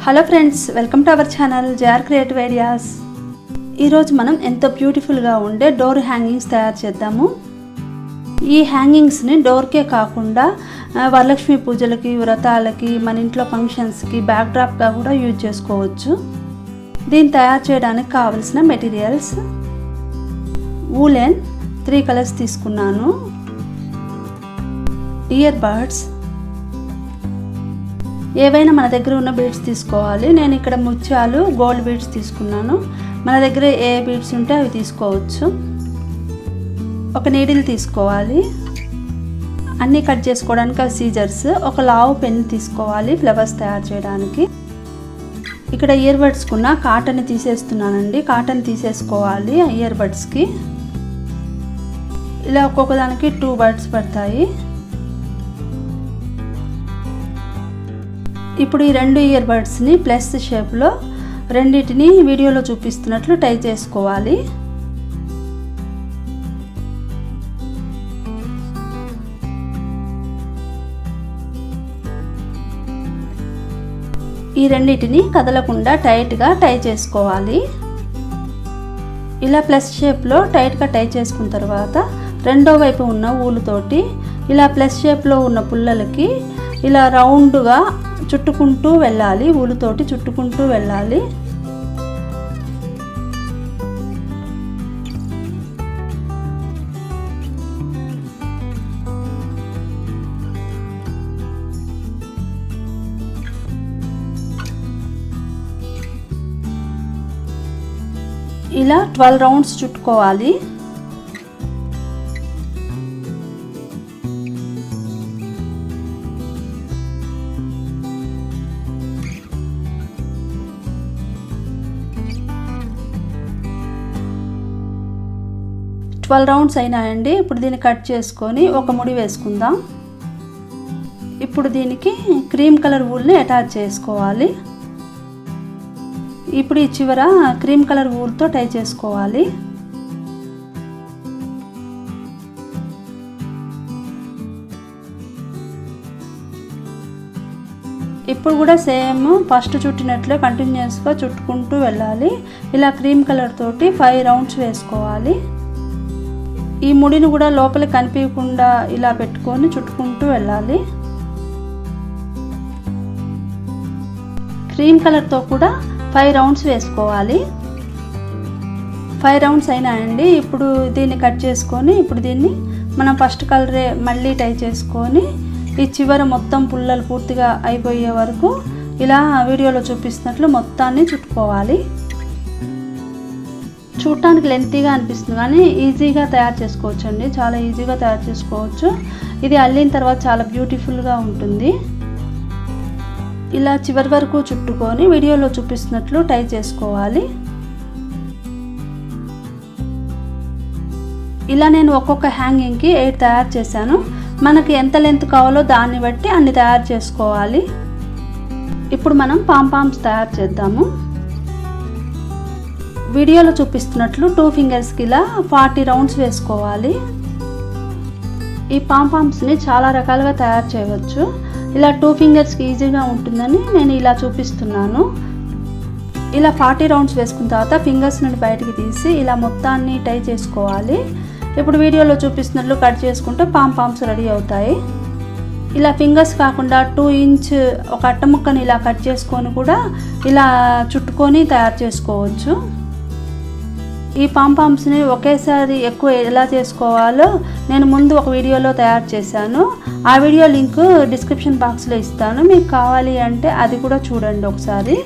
Hello friends, welcome to our channel JR creative ideas. ఈరోజు మనం ఎంతో బ్యూటిఫుల్గా ఉండే డోర్ హ్యాంగింగ్స్ తయారు చేద్దాము. ఈ హ్యాంగింగ్స్ని డోర్కే కాకుండా వరలక్ష్మి పూజలకి, వ్రతాలకి, మన ఇంట్లో ఫంక్షన్స్కి బ్యాక్డ్రాప్గా కూడా యూజ్ చేసుకోవచ్చు. దీన్ని తయారు చేయడానికి కావలసిన మెటీరియల్స్: వూలెన్ 3 కలర్స్ తీసుకున్నాను, ఇయర్ బడ్స్, ఏవైనా మన దగ్గర ఉన్న బీడ్స్ తీసుకోవాలి. నేను ఇక్కడ ముత్యాలు, గోల్డ్ బీడ్స్ తీసుకున్నాను. మన దగ్గర ఏ బీడ్స్ ఉంటే అవి తీసుకోవచ్చు. ఒక నీడిల్ తీసుకోవాలి, అన్నీ కట్ చేసుకోవడానికి సీజర్స్, ఒక లావు పెన్ తీసుకోవాలి ఫ్లవర్స్ తయారు చేయడానికి. ఇక్కడ ఇయర్ బడ్స్కున్న కాటన్ తీసేస్తున్నానండి. కాటన్ తీసేసుకోవాలి ఇయర్ బడ్స్కి. ఇలా ఒక్కొక్క దానికి 2 బడ్స్ పడతాయి. ఇప్పుడు ఈ 2 ఇయర్ బడ్స్ని ప్లస్ షేప్లో రెండింటిని వీడియోలో చూపిస్తున్నట్లు టై చేసుకోవాలి. ఈ రెండింటిని కదలకుండా టైట్గా టై చేసుకోవాలి. ఇలా ప్లస్ షేప్లో టైట్గా టై చేసుకున్న తర్వాత రెండో వైపు ఉన్న ఊలుతోటి ఇలా ప్లస్ షేప్లో ఉన్న పుల్లలకి ఇలా రౌండ్గా చుట్టుకుంటూ వెళ్ళాలి. ఊలుతోటి చుట్టుకుంటూ వెళ్ళాలి. ఇలా 12 రౌండ్స్ చుట్టుకోవాలి. రౌండ్స్ అయినాయండి. ఇప్పుడు దీన్ని కట్ చేసుకొని ఒక ముడి వేసుకుందాం. ఇప్పుడు దీనికి క్రీమ్ కలర్ వూల్ని అటాచ్ చేసుకోవాలి. ఇప్పుడు ఈ చివర క్రీమ్ కలర్ వూల్తో టై చేసుకోవాలి. ఇప్పుడు కూడా సేమ్ ఫస్ట్ చుట్టినట్లే కంటిన్యూస్గా చుట్టుకుంటూ వెళ్ళాలి. ఇలా క్రీమ్ కలర్ తోటి 5 రౌండ్స్ వేసుకోవాలి. ఈ ముడిని కూడా లోపల కనిపించకుండా ఇలా పెట్టుకొని చుట్టుకుంటూ వెళ్ళాలి. క్రీమ్ కలర్తో కూడా 5 రౌండ్స్ వేసుకోవాలి. 5 రౌండ్స్ అయినాయండి. ఇప్పుడు దీన్ని కట్ చేసుకొని ఇప్పుడు దీన్ని మనం ఫస్ట్ కలరే మళ్ళీ టై చేసుకొని ఈ చివర మొత్తం పుల్లలు పూర్తిగా అయిపోయే వరకు ఇలా వీడియోలో చూపిస్తున్నట్లు మొత్తాన్ని చుట్టుకోవాలి. చూడటానికి లెంతీగా అనిపిస్తుంది కానీ ఈజీగా తయారు చేసుకోవచ్చు అండి. చాలా ఈజీగా తయారు చేసుకోవచ్చు. ఇది అల్లిన తర్వాత చాలా బ్యూటిఫుల్గా ఉంటుంది. ఇలా చివరి వరకు చుట్టుకొని వీడియోలో చూపిస్తున్నట్లు టై చేసుకోవాలి. ఇలా నేను ఒక్కొక్క హ్యాంగింగ్కి 8 తయారు చేశాను. మనకి ఎంత లెంత్ కావాలో దాన్ని బట్టి అన్ని తయారు చేసుకోవాలి. ఇప్పుడు మనం పాంపామ్స్ తయారు చేద్దాము. వీడియోలో చూపిస్తున్నట్లు 2 ఫింగర్స్కి ఇలా 40 రౌండ్స్ వేసుకోవాలి. ఈ పాంపామ్స్ని చాలా రకాలుగా తయారు చేయవచ్చు. ఇలా 2 ఫింగర్స్కి ఈజీగా ఉంటుందని నేను ఇలా చూపిస్తున్నాను. ఇలా 40 రౌండ్స్ వేసుకున్న తర్వాత ఫింగర్స్ నుండి బయటికి తీసి ఇలా మొత్తాన్ని టై చేసుకోవాలి. ఇప్పుడు వీడియోలో చూపిస్తున్నట్లు కట్ చేసుకుంటే పాంపామ్స్ రెడీ అవుతాయి. ఇలా ఫింగర్స్ కాకుండా 2 ఇంచ్ ఒక అట్ట ముక్కని ఇలా కట్ చేసుకొని కూడా ఇలా చుట్టుకొని తయారు చేసుకోవచ్చు. ఈ పాంపామ్స్ని ఒకేసారి ఎక్కువ ఎలా చేసుకోవాలో నేను ముందు ఒక వీడియోలో తయారు చేశాను. ఆ వీడియో లింక్ డిస్క్రిప్షన్ బాక్స్లో ఇస్తాను. మీకు కావాలి అంటే అది కూడా చూడండి ఒకసారి.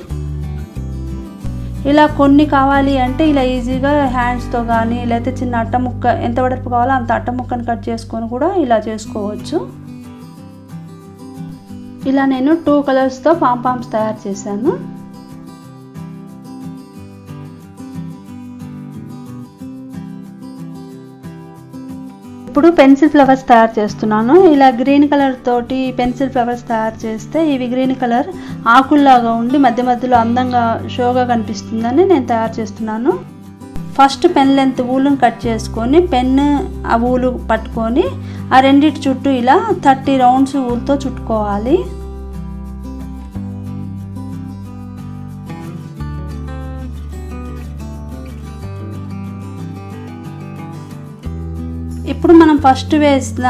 ఇలా కొన్ని కావాలి అంటే ఇలా ఈజీగా హ్యాండ్స్తో కానీ లేకపోతే చిన్న అట్ట ముక్క ఎంత వెడల్పు కావాలో అంత అట్ట ముక్కను కట్ చేసుకొని కూడా ఇలా చేసుకోవచ్చు. ఇలా నేను 2 కలర్స్తో పాంపామ్స్ తయారు చేశాను. ఇప్పుడు పెన్సిల్ ఫ్లవర్స్ తయారు చేస్తున్నాను. ఇలా గ్రీన్ కలర్ తోటి పెన్సిల్ ఫ్లవర్స్ తయారు చేస్తే ఇవి గ్రీన్ కలర్ ఆకుల్లాగా ఉండి మధ్య మధ్యలో అందంగా షోగా కనిపిస్తుందని నేను తయారు చేస్తున్నాను. ఫస్ట్ పెన్ లెంత్ వూలును కట్ చేసుకొని పెన్ ఆ వూలు పట్టుకొని ఆ రెండిటి చుట్టూ ఇలా 30 రౌండ్స్ వూలుతో చుట్టుకోవాలి. ఇప్పుడు మనం ఫస్ట్ వేసిన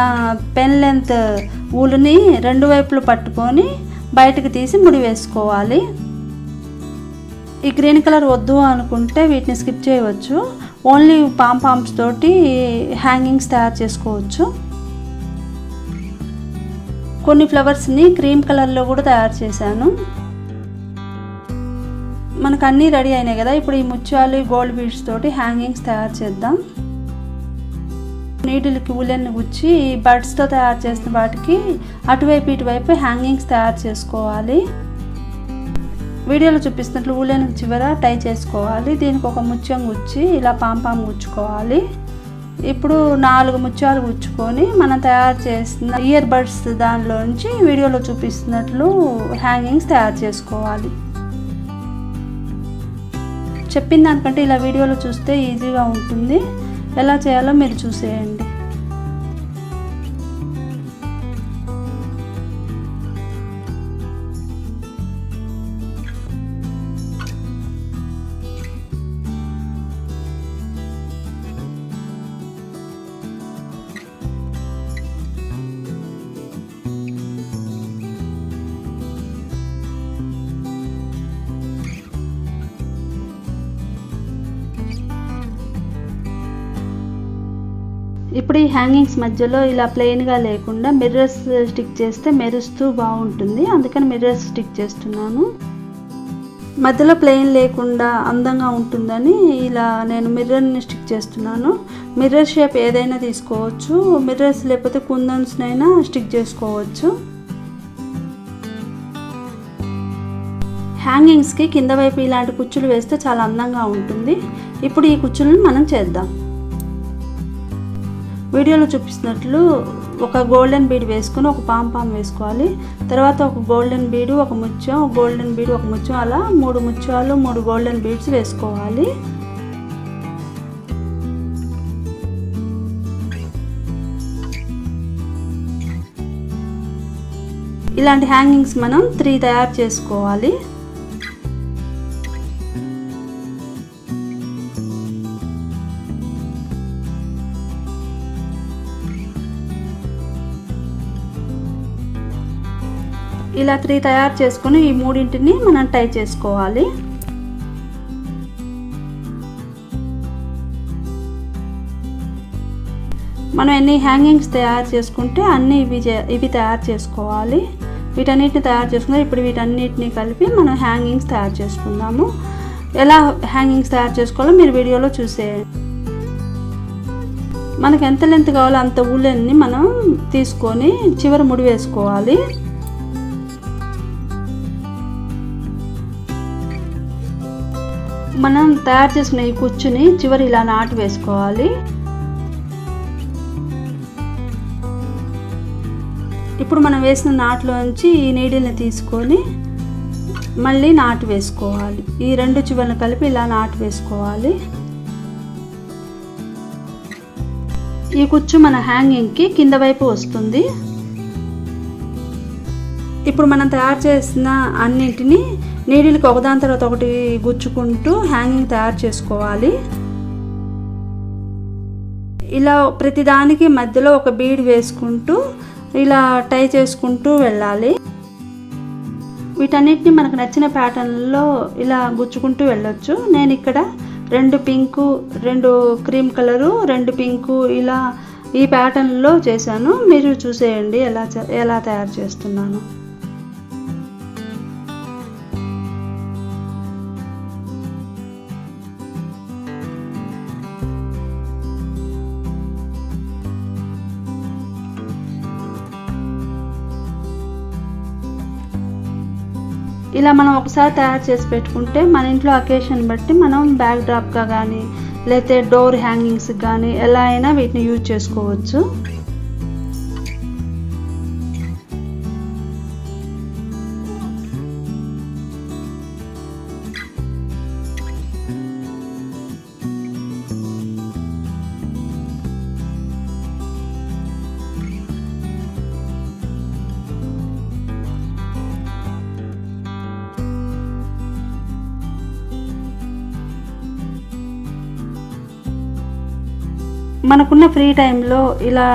పెన్ లెంత్ ఊలుని రెండు వైపులు పట్టుకొని బయటకు తీసి ముడి వేసుకోవాలి. ఈ గ్రీన్ కలర్ వద్దు అనుకుంటే వీటిని స్కిప్ చేయవచ్చు. ఓన్లీ పాంపామ్స్ తోటి హ్యాంగింగ్స్ తయారు చేసుకోవచ్చు. కొన్ని ఫ్లవర్స్ని క్రీమ్ కలర్లో కూడా తయారు చేశాను. మనకు అన్నీ రెడీ అయినాయి కదా. ఇప్పుడు ఈ ముత్యాలు గోల్డ్ బీడ్స్ తోటి హ్యాంగింగ్స్ తయారు చేద్దాం. నీడిల్కి ఉలెన్ గుచ్చి బడ్స్తో తయారు చేసిన వాటికి అటువైపు ఇటువైపు హ్యాంగింగ్స్ తయారు చేసుకోవాలి. వీడియోలో చూపిస్తున్నట్లు ఉలెన్ చివర టై చేసుకోవాలి. దీనికి ఒక ముత్యం గుచ్చి ఇలా పాంపాం గుచ్చుకోవాలి. ఇప్పుడు 4 ముత్యాలు గుచ్చుకొని మనం తయారు చేసిన ఇయర్ బడ్స్ దానిలోంచి వీడియోలో చూపిస్తున్నట్లు హ్యాంగింగ్స్ తయారు చేసుకోవాలి. చెప్పిన దానికంటే ఇలా వీడియోలో చూస్తే ఈజీగా ఉంటుంది. ఎలా చేయాలో మీరు చూసేయండి. ఇప్పుడు ఈ హ్యాంగింగ్స్ మధ్యలో ఇలా ప్లెయిన్గా లేకుండా మిర్రర్స్ స్టిక్ చేస్తే మెరుస్తూ బాగుంటుంది. అందుకని మిర్రర్స్ స్టిక్ చేస్తున్నాను. మధ్యలో ప్లెయిన్ లేకుండా అందంగా ఉంటుందని ఇలా నేను మిర్రర్ని స్టిక్ చేస్తున్నాను. మిర్రర్ షేప్ ఏదైనా తీసుకోవచ్చు. మిర్రర్స్ లేకపోతే కుందన్స్నైనా స్టిక్ చేసుకోవచ్చు. హ్యాంగింగ్స్కి కింద వైపు ఇలాంటి కుచ్చులు వేస్తే చాలా అందంగా ఉంటుంది. ఇప్పుడు ఈ కుచ్చులను మనం చేద్దాం. వీడియోలో చూపిస్తున్నట్లు ఒక గోల్డెన్ బీడ్ వేసుకుని ఒక పాంపాం వేసుకోవాలి. తర్వాత ఒక గోల్డెన్ బీడు, ఒక ముత్యం, ఒక గోల్డెన్ బీడు, ఒక ముత్యం, అలా 3 ముత్యాలు 3 గోల్డెన్ బీడ్స్ వేసుకోవాలి. ఇలాంటి హ్యాంగింగ్స్ మనం 3 తయారు చేసుకోవాలి. ఇలా 3 తయారు చేసుకుని ఈ మూడింటిని మనం టై చేసుకోవాలి. మనం ఎన్ని హ్యాంగింగ్స్ తయారు చేసుకుంటే అన్ని ఇవి తయారు చేసుకోవాలి. వీటన్నిటిని తయారు చేసుకుందాం. ఇప్పుడు వీటన్నిటిని కలిపి మనం హ్యాంగింగ్స్ తయారు చేసుకుందాము. ఎలా హ్యాంగింగ్స్ తయారు చేసుకోవాలో మీరు వీడియోలో చూసేయండి. మనకు ఎంత లెంత్ కావాలో అంత ఊలెన్ని మనం తీసుకొని చివర ముడి వేసుకోవాలి. మనం తయారు చేసుకున్న ఈ కుచ్చుని చివరి ఇలా నాటు వేసుకోవాలి. ఇప్పుడు మనం వేసిన నాటులోంచి ఈ నీడిల్ని తీసుకొని మళ్ళీ నాటు వేసుకోవాలి. ఈ 2 చివర్లను కలిపి ఇలా నాటు వేసుకోవాలి. ఈ కుచ్చు మన హ్యాంగింగ్కి కింద వైపు వస్తుంది. ఇప్పుడు మనం తయారు చేసిన అన్నింటినీ నీడిల్కి ఒకదాని తర్వాత ఒకటి గుచ్చుకుంటూ హ్యాంగింగ్ తయారు చేసుకోవాలి. ఇలా ప్రతిదానికి మధ్యలో ఒక బీడ్ వేసుకుంటూ ఇలా టై చేసుకుంటూ వెళ్ళాలి. వీటన్నిటిని మనకు నచ్చిన ప్యాటర్న్లో ఇలా గుచ్చుకుంటూ వెళ్ళొచ్చు. నేను ఇక్కడ 2 పింకు, 2 క్రీమ్ కలరు, 2 పింకు ఇలా ఈ ప్యాటర్న్లో చేశాను. మీరు చూసేయండి ఎలా తయారు చేస్తున్నాను. ఇలా మనం ఒకసారి తయారు చేసి పెట్టుకుంటే మన ఇంట్లో అకేషన్ బట్టి మనం బ్యాక్ డ్రాప్గా కానీ లేకపోతే డోర్ హ్యాంగింగ్స్ కానీ ఎలా అయినా వీటిని యూజ్ చేసుకోవచ్చు. మనకున్న ఫ్రీ టైంలో ఇలా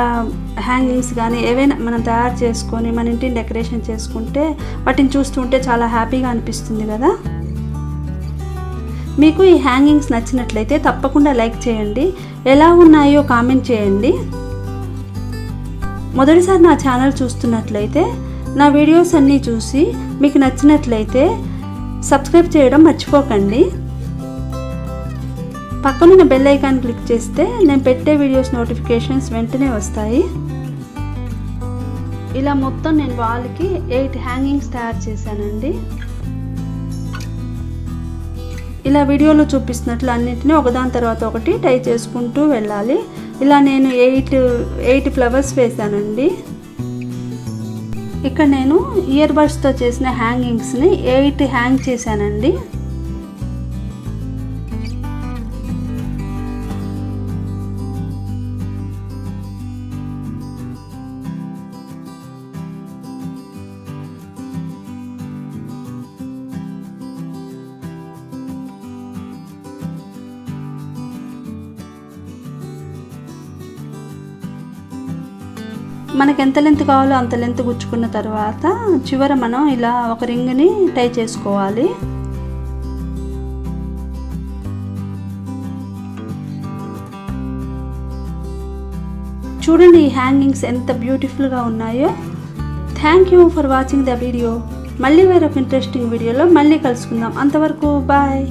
హ్యాంగింగ్స్ కానీ ఏవైనా మనం తయారు చేసుకొని మన ఇంటిని డెకరేషన్ చేసుకుంటే వాటిని చూస్తుంటే చాలా హ్యాపీగా అనిపిస్తుంది కదా. మీకు ఈ హ్యాంగింగ్స్ నచ్చినట్లయితే తప్పకుండా లైక్ చేయండి, ఎలా ఉన్నాయో కామెంట్ చేయండి. మొదటిసారి నా ఛానల్ చూస్తున్నట్లయితే నా వీడియోస్ అన్నీ చూసి మీకు నచ్చినట్లయితే సబ్స్క్రైబ్ చేయడం మర్చిపోకండి. పక్కనున్న బెల్ ఐకాన్ క్లిక్ చేస్తే నేను పెట్టే వీడియోస్ నోటిఫికేషన్స్ వెంటనే వస్తాయి. ఇలా మొత్తం నేను వాల్కి 8 హ్యాంగింగ్స్ తయారు చేశానండి. ఇలా వీడియోలో చూపిస్తున్నట్లు అన్నింటినీ ఒకదాని తర్వాత ఒకటి టై చేసుకుంటూ వెళ్ళాలి. ఇలా నేను 8 ఫ్లవర్స్ వేసానండి. ఇక్కడ నేను ఇయర్ బడ్స్తో చేసిన హ్యాంగింగ్స్ని 8 హ్యాంగ్ చేశానండి. మనకు ఎంత లెంత్ కావాలో అంత లెంత్ గుచ్చుకున్న తర్వాత చివర మనం ఇలా ఒక రింగ్ని టై చేసుకోవాలి. చూడండి ఈ హ్యాంగింగ్స్ ఎంత బ్యూటిఫుల్గా ఉన్నాయో. Thank you for watching the video. మళ్ళీ వేరొక ఇంట్రెస్టింగ్ వీడియోలో మళ్ళీ కలుసుకుందాం. అంతవరకు బాయ్.